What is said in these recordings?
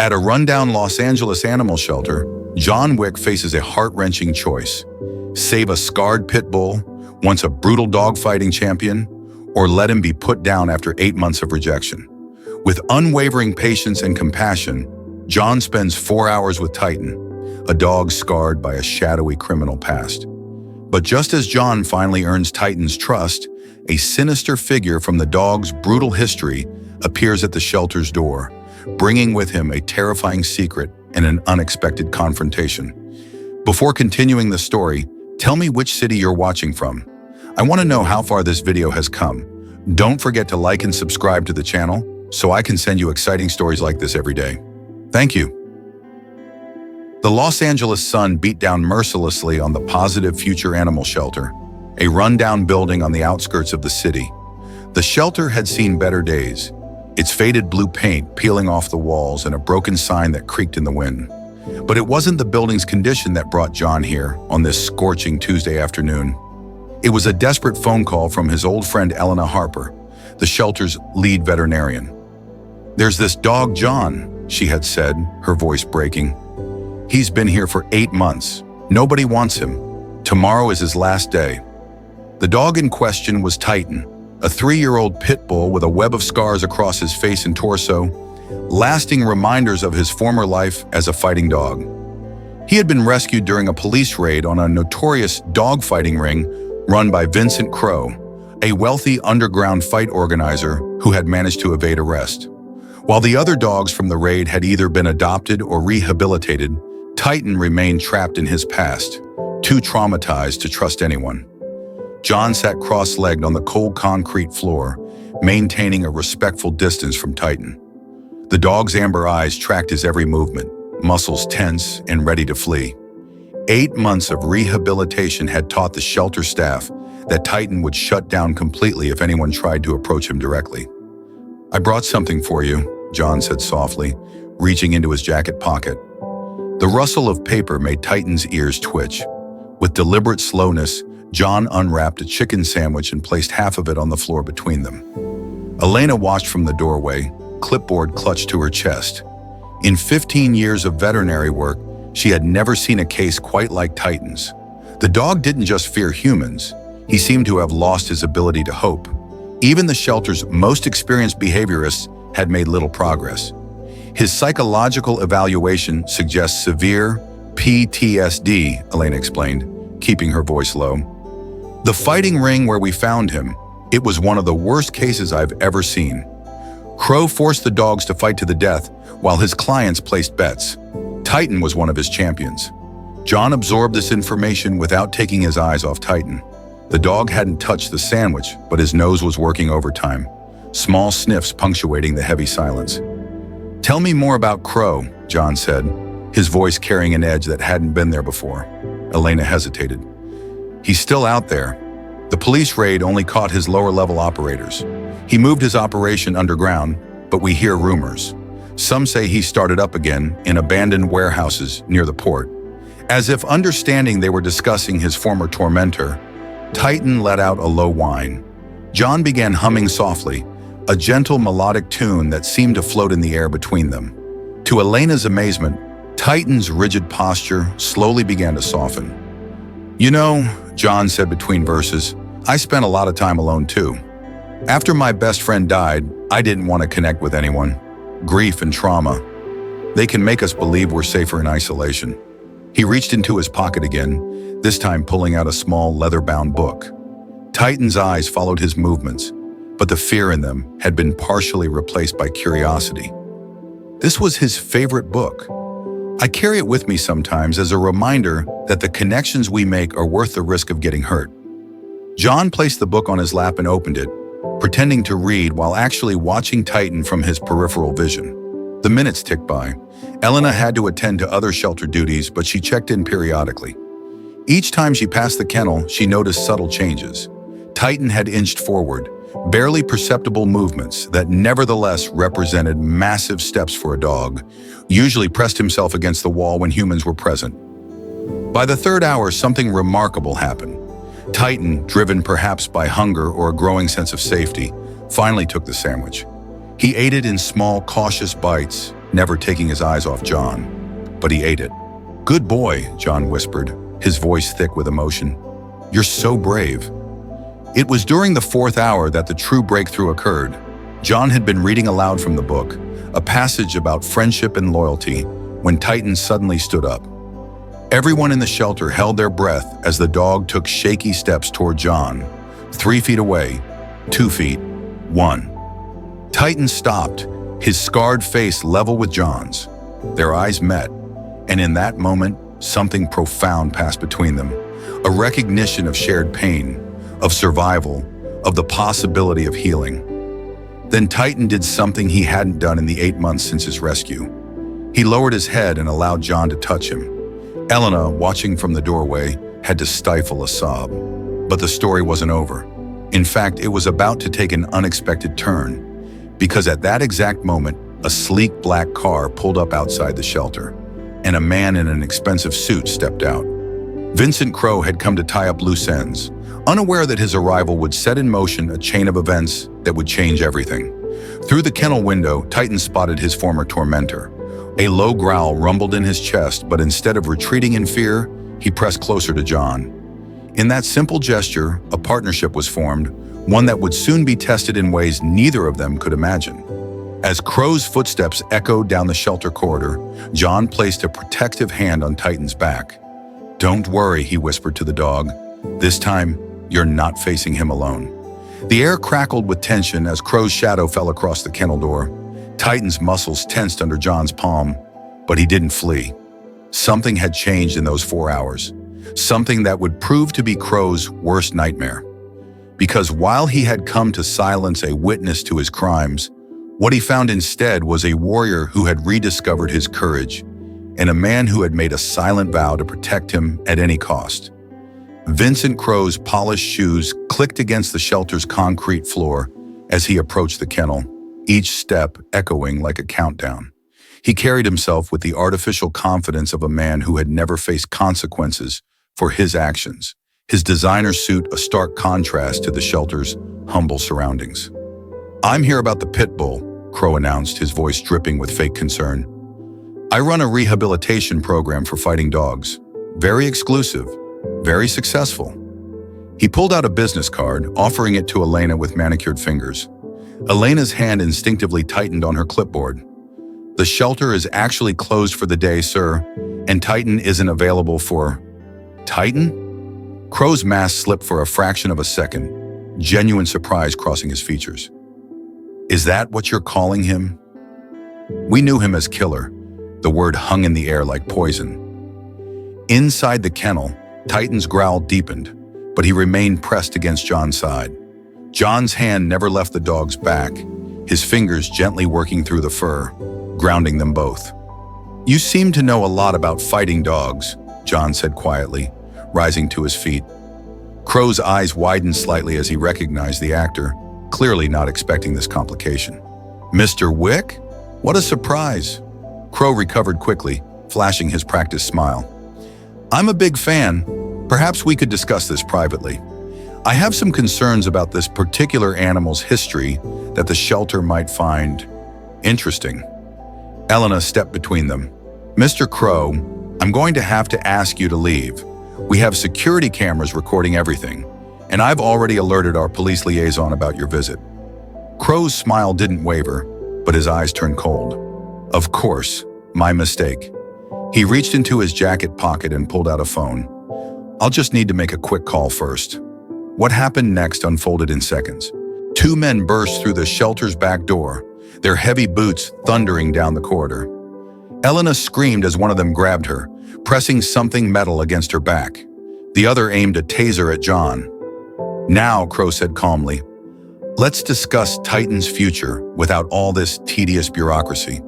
At a rundown Los Angeles animal shelter, John Wick faces a heart-wrenching choice. Save a scarred pit bull, once a brutal dogfighting champion, or let him be put down after 8 months of rejection. With unwavering patience and compassion, John spends 4 hours with Titan, a dog scarred by a shadowy criminal past. But just as John finally earns Titan's trust, a sinister figure from the dog's brutal history appears at the shelter's door, bringing with him a terrifying secret and an unexpected confrontation. Before continuing the story, tell me which city you're watching from. I want to know how far this video has come. Don't forget to like and subscribe to the channel so I can send you exciting stories like this every day. Thank you. The Los Angeles sun beat down mercilessly on the Positive Future Animal Shelter, a rundown building on the outskirts of the city. The shelter had seen better days, its faded blue paint peeling off the walls and a broken sign that creaked in the wind. But it wasn't the building's condition that brought John here on this scorching Tuesday afternoon. It was a desperate phone call from his old friend Elena Harper, the shelter's lead veterinarian. "There's this dog, John," she had said, her voice breaking. "He's been here for 8 months. Nobody wants him. Tomorrow is his last day." The dog in question was Titan, a 3-year-old pit bull with a web of scars across his face and torso, lasting reminders of his former life as a fighting dog. He had been rescued during a police raid on a notorious dogfighting ring run by Vincent Crow, a wealthy underground fight organizer who had managed to evade arrest. While the other dogs from the raid had either been adopted or rehabilitated, Titan remained trapped in his past, too traumatized to trust anyone. John sat cross-legged on the cold concrete floor, maintaining a respectful distance from Titan. The dog's amber eyes tracked his every movement, muscles tense and ready to flee. 8 months of rehabilitation had taught the shelter staff that Titan would shut down completely if anyone tried to approach him directly. "I brought something for you," John said softly, reaching into his jacket pocket. The rustle of paper made Titan's ears twitch. With deliberate slowness, John unwrapped a chicken sandwich and placed half of it on the floor between them. Elena watched from the doorway, clipboard clutched to her chest. In 15 years of veterinary work, she had never seen a case quite like Titan's. The dog didn't just fear humans, he seemed to have lost his ability to hope. Even the shelter's most experienced behaviorists had made little progress. His psychological evaluation suggests severe PTSD, Elena explained, keeping her voice low. "The fighting ring where we found him, it was one of the worst cases I've ever seen. Crow forced the dogs to fight to the death while his clients placed bets. Titan was one of his champions." John absorbed this information without taking his eyes off Titan. The dog hadn't touched the sandwich, but his nose was working overtime, small sniffs punctuating the heavy silence. "Tell me more about Crow," John said, his voice carrying an edge that hadn't been there before. Elena hesitated. "He's still out there. The police raid only caught his lower-level operators. He moved his operation underground, but we hear rumors. Some say he started up again in abandoned warehouses near the port." As if understanding they were discussing his former tormentor, Titan let out a low whine. John began humming softly, a gentle melodic tune that seemed to float in the air between them. To Elena's amazement, Titan's rigid posture slowly began to soften. "You know," John said between verses, "I spent a lot of time alone too. After my best friend died, I didn't want to connect with anyone. Grief and trauma, they can make us believe we're safer in isolation." He reached into his pocket again, this time pulling out a small leather-bound book. Titan's eyes followed his movements, but the fear in them had been partially replaced by curiosity. This was his favorite book. "I carry it with me sometimes as a reminder that the connections we make are worth the risk of getting hurt." John placed the book on his lap and opened it, pretending to read while actually watching Titan from his peripheral vision. The minutes ticked by. Elena had to attend to other shelter duties, but she checked in periodically. Each time she passed the kennel, she noticed subtle changes. Titan had inched forward, barely perceptible movements that nevertheless represented massive steps for a dog, usually pressed himself against the wall when humans were present. By the 3rd hour, something remarkable happened. Titan, driven perhaps by hunger or a growing sense of safety, finally took the sandwich. He ate it in small, cautious bites, never taking his eyes off John. But he ate it. "Good boy," John whispered, his voice thick with emotion. "You're so brave." It was during the 4th hour that the true breakthrough occurred. John had been reading aloud from the book, a passage about friendship and loyalty, when Titan suddenly stood up. Everyone in the shelter held their breath as the dog took shaky steps toward John. 3 feet away, 2 feet, 1. Titan stopped, his scarred face level with John's. Their eyes met, and in that moment, something profound passed between them. A recognition of shared pain, of survival, of the possibility of healing. Then Titan did something he hadn't done in the 8 months since his rescue. He lowered his head and allowed John to touch him. Elena, watching from the doorway, had to stifle a sob. But the story wasn't over. In fact, it was about to take an unexpected turn, because at that exact moment, a sleek black car pulled up outside the shelter, and a man in an expensive suit stepped out. Vincent Crowe had come to tie up loose ends, unaware that his arrival would set in motion a chain of events that would change everything. Through the kennel window, Titan spotted his former tormentor. A low growl rumbled in his chest, but instead of retreating in fear, he pressed closer to John. In that simple gesture, a partnership was formed, one that would soon be tested in ways neither of them could imagine. As Crowe's footsteps echoed down the shelter corridor, John placed a protective hand on Titan's back. "Don't worry," he whispered to the dog. "This time, you're not facing him alone." The air crackled with tension as Crowe's shadow fell across the kennel door. Titan's muscles tensed under John's palm, but he didn't flee. Something had changed in those 4 hours, something that would prove to be Crowe's worst nightmare. Because while he had come to silence a witness to his crimes, what he found instead was a warrior who had rediscovered his courage, and a man who had made a silent vow to protect him at any cost. Vincent Crowe's polished shoes clicked against the shelter's concrete floor as he approached the kennel, each step echoing like a countdown. He carried himself with the artificial confidence of a man who had never faced consequences for his actions, his designer suit a stark contrast to the shelter's humble surroundings. "I'm here about the pit bull," Crowe announced, his voice dripping with fake concern. "I run a rehabilitation program for fighting dogs. Very exclusive, very successful." He pulled out a business card, offering it to Elena with manicured fingers. Elena's hand instinctively tightened on her clipboard. "The shelter is actually closed for the day, sir, and Titan isn't available for..." "Titan?" Crowe's mask slipped for a fraction of a second, genuine surprise crossing his features. "Is that what you're calling him?" "We knew him as Killer." The word hung in the air like poison. Inside the kennel, Titan's growl deepened, but he remained pressed against John's side. John's hand never left the dog's back, his fingers gently working through the fur, grounding them both. "You seem to know a lot about fighting dogs," John said quietly, rising to his feet. Crowe's eyes widened slightly as he recognized the actor, clearly not expecting this complication. "Mr. Wick? What a surprise!" Crowe recovered quickly, flashing his practiced smile. "I'm a big fan. Perhaps we could discuss this privately. I have some concerns about this particular animal's history that the shelter might find interesting." Elena stepped between them. "Mr. Crowe, I'm going to have to ask you to leave. We have security cameras recording everything, and I've already alerted our police liaison about your visit." Crowe's smile didn't waver, but his eyes turned cold. "Of course, my mistake." He reached into his jacket pocket and pulled out a phone. "I'll just need to make a quick call first." What happened next unfolded in seconds. 2 men burst through the shelter's back door, their heavy boots thundering down the corridor. Elena screamed as one of them grabbed her, pressing something metal against her back. The other aimed a taser at John. "Now," Crowe said calmly, "let's discuss Titan's future without all this tedious bureaucracy."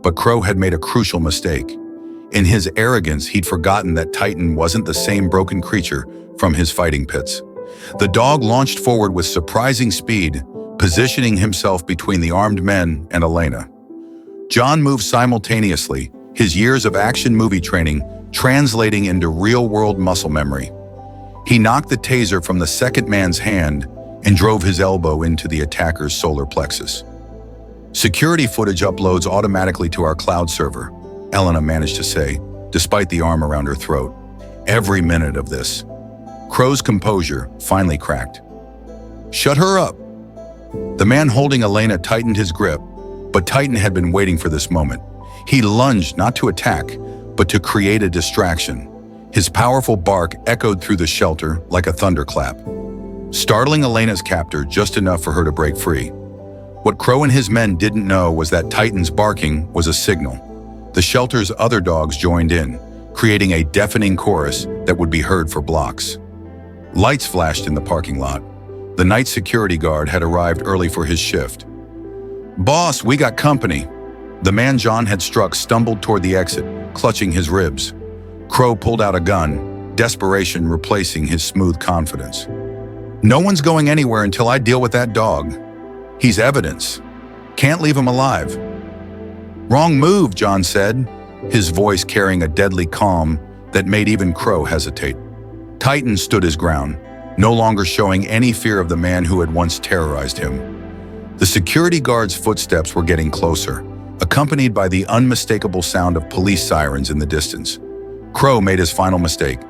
But Crowe had made a crucial mistake. In his arrogance, he'd forgotten that Titan wasn't the same broken creature from his fighting pits. The dog launched forward with surprising speed, positioning himself between the armed men and Elena. John moved simultaneously, his years of action movie training translating into real-world muscle memory. He knocked the taser from the second man's hand and drove his elbow into the attacker's solar plexus. Security footage uploads automatically to our cloud server, Elena managed to say, despite the arm around her throat. Every minute of this. Crow's composure finally cracked. Shut her up. The man holding Elena tightened his grip, but Titan had been waiting for this moment. He lunged not to attack, but to create a distraction. His powerful bark echoed through the shelter like a thunderclap, startling Elena's captor just enough for her to break free. What Crow and his men didn't know was that Titan's barking was a signal. The shelter's other dogs joined in, creating a deafening chorus that would be heard for blocks. Lights flashed in the parking lot. The night security guard had arrived early for his shift. Boss, we got company. The man John had struck stumbled toward the exit, clutching his ribs. Crow pulled out a gun, desperation replacing his smooth confidence. No one's going anywhere until I deal with that dog. He's evidence. Can't leave him alive. Wrong move, John said, his voice carrying a deadly calm that made even Crow hesitate. Titan stood his ground, no longer showing any fear of the man who had once terrorized him. The security guard's footsteps were getting closer, accompanied by the unmistakable sound of police sirens in the distance. Crow made his final mistake.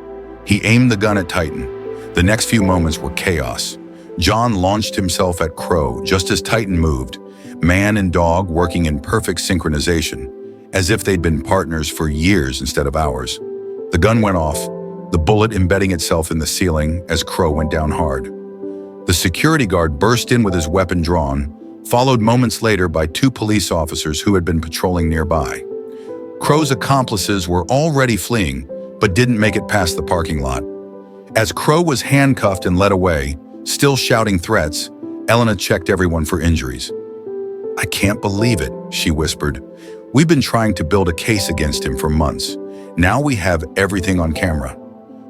He aimed the gun at Titan. The next few moments were chaos. John launched himself at Crow just as Titan moved, man and dog working in perfect synchronization, as if they'd been partners for years instead of hours. The gun went off, the bullet embedding itself in the ceiling as Crow went down hard. The security guard burst in with his weapon drawn, followed moments later by 2 police officers who had been patrolling nearby. Crow's accomplices were already fleeing, but didn't make it past the parking lot. As Crow was handcuffed and led away, still shouting threats, Elena checked everyone for injuries. I can't believe it, she whispered. We've been trying to build a case against him for months. Now we have everything on camera.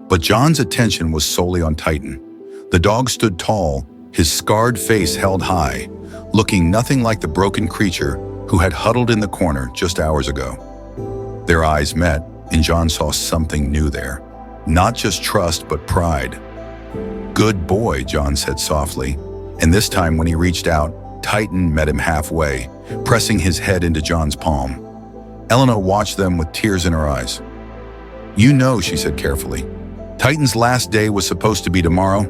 But John's attention was solely on Titan. The dog stood tall, his scarred face held high, looking nothing like the broken creature who had huddled in the corner just hours ago. Their eyes met, and John saw something new there. Not just trust, but pride. Good boy, John said softly, and this time when he reached out, Titan met him halfway, pressing his head into John's palm. Elena watched them with tears in her eyes. You know, she said carefully, Titan's last day was supposed to be tomorrow,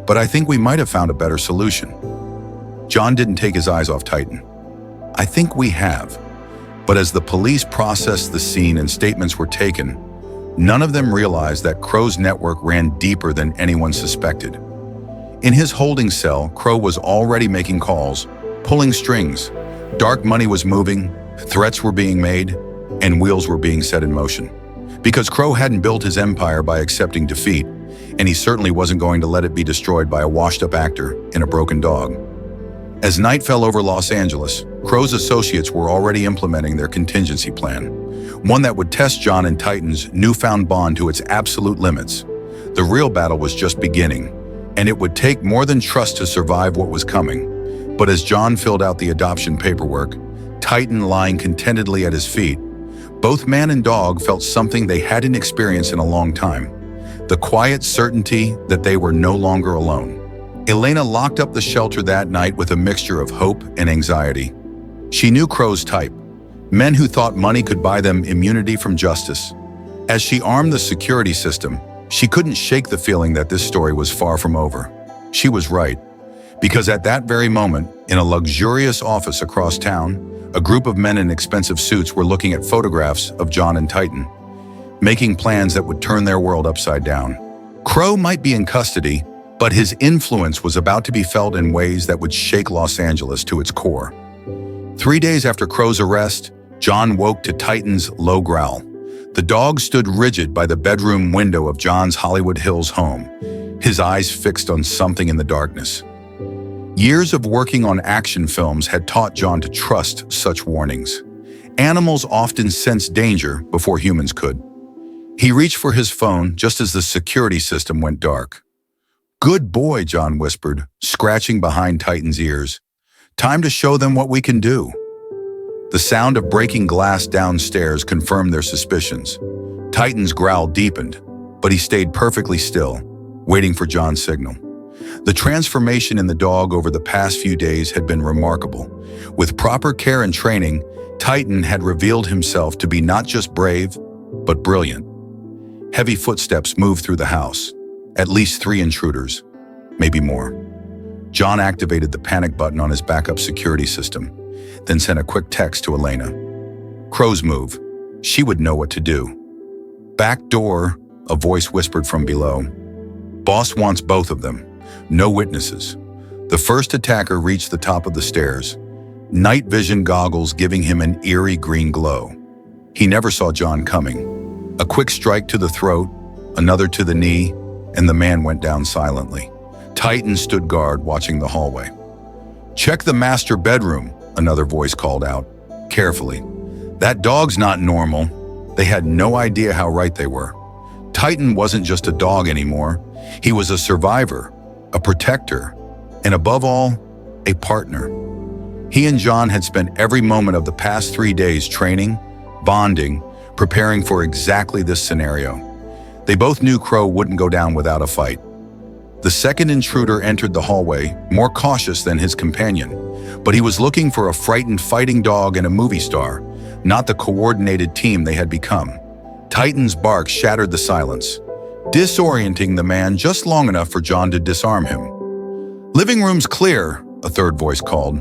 but I think we might have found a better solution. John didn't take his eyes off Titan. I think we have. But as the police processed the scene and statements were taken, none of them realized that Crow's network ran deeper than anyone suspected. In his holding cell, Crow was already making calls, pulling strings. Dark money was moving, threats were being made, and wheels were being set in motion. Because Crow hadn't built his empire by accepting defeat, and he certainly wasn't going to let it be destroyed by a washed-up actor and a broken dog. As night fell over Los Angeles, Crow's associates were already implementing their contingency plan, one that would test John and Titan's newfound bond to its absolute limits. The real battle was just beginning, and it would take more than trust to survive what was coming. But as John filled out the adoption paperwork, Titan lying contentedly at his feet, both man and dog felt something they hadn't experienced in a long time, the quiet certainty that they were no longer alone. Elena locked up the shelter that night with a mixture of hope and anxiety. She knew Crow's type, men who thought money could buy them immunity from justice. As she armed the security system, she couldn't shake the feeling that this story was far from over. She was right, because at that very moment, in a luxurious office across town, a group of men in expensive suits were looking at photographs of John and Titan, making plans that would turn their world upside down. Crow might be in custody, but his influence was about to be felt in ways that would shake Los Angeles to its core. 3 days after Crow's arrest, John woke to Titan's low growl. The dog stood rigid by the bedroom window of John's Hollywood Hills home, his eyes fixed on something in the darkness. Years of working on action films had taught John to trust such warnings. Animals often sense danger before humans could. He reached for his phone just as the security system went dark. Good boy, John whispered, scratching behind Titan's ears. Time to show them what we can do. The sound of breaking glass downstairs confirmed their suspicions. Titan's growl deepened, but he stayed perfectly still, waiting for John's signal. The transformation in the dog over the past few days had been remarkable. With proper care and training, Titan had revealed himself to be not just brave, but brilliant. Heavy footsteps moved through the house. At least 3 intruders, maybe more. John activated the panic button on his backup security system, then sent a quick text to Elena. Crow's move. She would know what to do. Back door, a voice whispered from below. Boss wants both of them. No witnesses. The first attacker reached the top of the stairs, night vision goggles giving him an eerie green glow. He never saw John coming. A quick strike to the throat, another to the knee, and the man went down silently. Titan stood guard, watching the hallway. Check the master bedroom, another voice called out, carefully. That dog's not normal. They had no idea how right they were. Titan wasn't just a dog anymore. He was a survivor, a protector, and above all, a partner. He and John had spent every moment of the past 3 days training, bonding, preparing for exactly this scenario. They both knew Crow wouldn't go down without a fight. The second intruder entered the hallway, more cautious than his companion, but he was looking for a frightened fighting dog and a movie star, not the coordinated team they had become. Titan's bark shattered the silence, disorienting the man just long enough for John to disarm him. Living room's clear, a third voice called.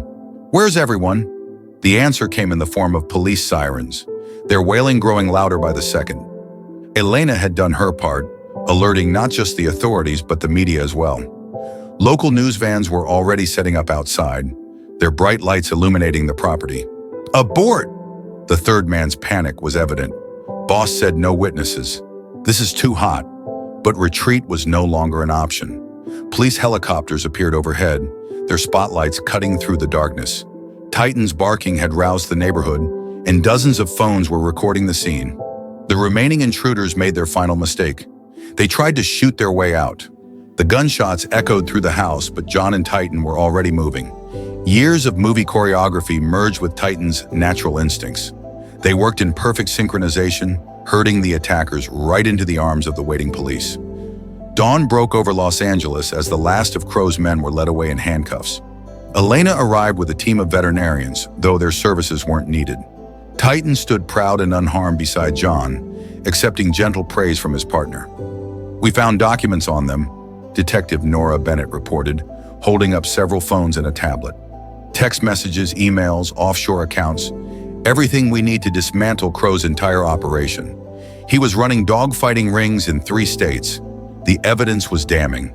Where's everyone? The answer came in the form of police sirens, their wailing growing louder by the second. Elena had done her part, alerting not just the authorities but the media as well. Local news vans were already setting up outside, their bright lights illuminating the property. Abort! The third man's panic was evident. Boss said no witnesses. This is too hot. But retreat was no longer an option. Police helicopters appeared overhead, their spotlights cutting through the darkness. Titan's barking had roused the neighborhood, and dozens of phones were recording the scene. The remaining intruders made their final mistake. They tried to shoot their way out. The gunshots echoed through the house, but John and Titan were already moving. Years of movie choreography merged with Titan's natural instincts. They worked in perfect synchronization, herding the attackers right into the arms of the waiting police. Dawn broke over Los Angeles as the last of Crow's men were led away in handcuffs. Elena arrived with a team of veterinarians, though their services weren't needed. Titan stood proud and unharmed beside John, accepting gentle praise from his partner. We found documents on them, Detective Nora Bennett reported, holding up several phones and a tablet. Text messages, emails, offshore accounts, everything we need to dismantle Crow's entire operation. He was running dogfighting rings in 3 states. The evidence was damning.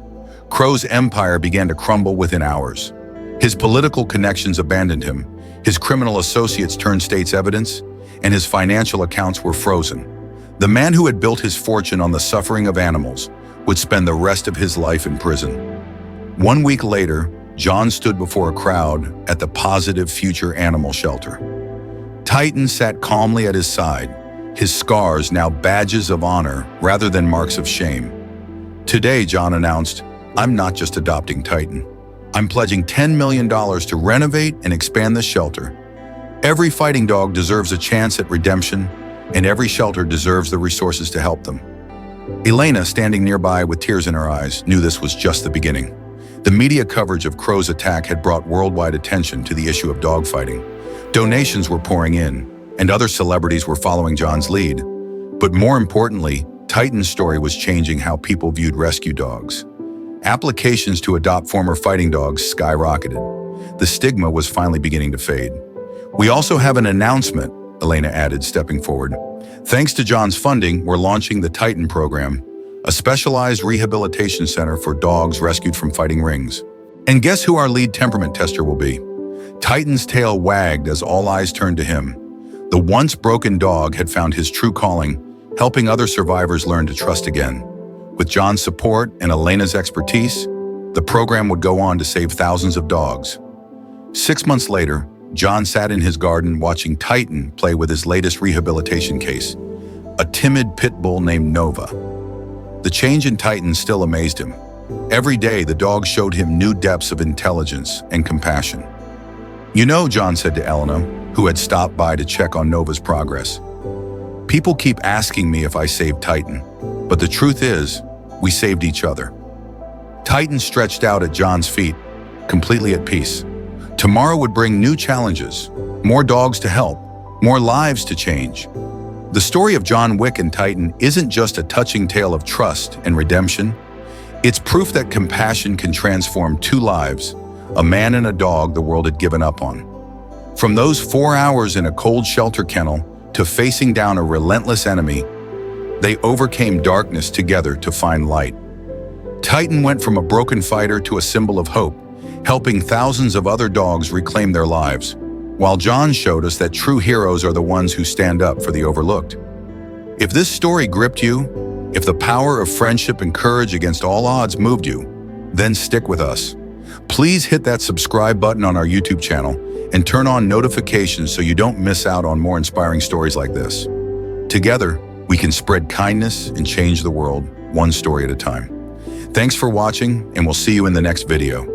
Crow's empire began to crumble within hours. His political connections abandoned him, his criminal associates turned state's evidence, and his financial accounts were frozen. The man who had built his fortune on the suffering of animals would spend the rest of his life in prison. 1 week later, John stood before a crowd at the Positive Future Animal Shelter. Titan sat calmly at his side, his scars now badges of honor rather than marks of shame. Today, John announced, I'm not just adopting Titan. I'm pledging $10 million to renovate and expand the shelter. Every fighting dog deserves a chance at redemption, and every shelter deserves the resources to help them. Elena, standing nearby with tears in her eyes, knew this was just the beginning. The media coverage of Crow's attack had brought worldwide attention to the issue of dogfighting. Donations were pouring in, and other celebrities were following John's lead. But more importantly, Titan's story was changing how people viewed rescue dogs. Applications to adopt former fighting dogs skyrocketed. The stigma was finally beginning to fade. We also have an announcement, Elena added, stepping forward. Thanks to John's funding, we're launching the Titan program, a specialized rehabilitation center for dogs rescued from fighting rings. And guess who our lead temperament tester will be? Titan's tail wagged as all eyes turned to him. The once broken dog had found his true calling, helping other survivors learn to trust again. With John's support and Elena's expertise, the program would go on to save thousands of dogs. 6 months later, John sat in his garden watching Titan play with his latest rehabilitation case, a timid pit bull named Nova. The change in Titan still amazed him. Every day, the dog showed him new depths of intelligence and compassion. You know, John said to Elena, who had stopped by to check on Nova's progress, people keep asking me if I saved Titan, but the truth is, we saved each other. Titan stretched out at John's feet, completely at peace. Tomorrow would bring new challenges, more dogs to help, more lives to change. The story of John Wick and Titan isn't just a touching tale of trust and redemption. It's proof that compassion can transform two lives, a man and a dog the world had given up on. From those 4 hours in a cold shelter kennel to facing down a relentless enemy, they overcame darkness together to find light. Titan went from a broken fighter to a symbol of hope, helping thousands of other dogs reclaim their lives, while John showed us that true heroes are the ones who stand up for the overlooked. If this story gripped you, if the power of friendship and courage against all odds moved you, then stick with us. Please hit that subscribe button on our YouTube channel and turn on notifications so you don't miss out on more inspiring stories like this. Together, we can spread kindness and change the world, one story at a time. Thanks for watching, and we'll see you in the next video.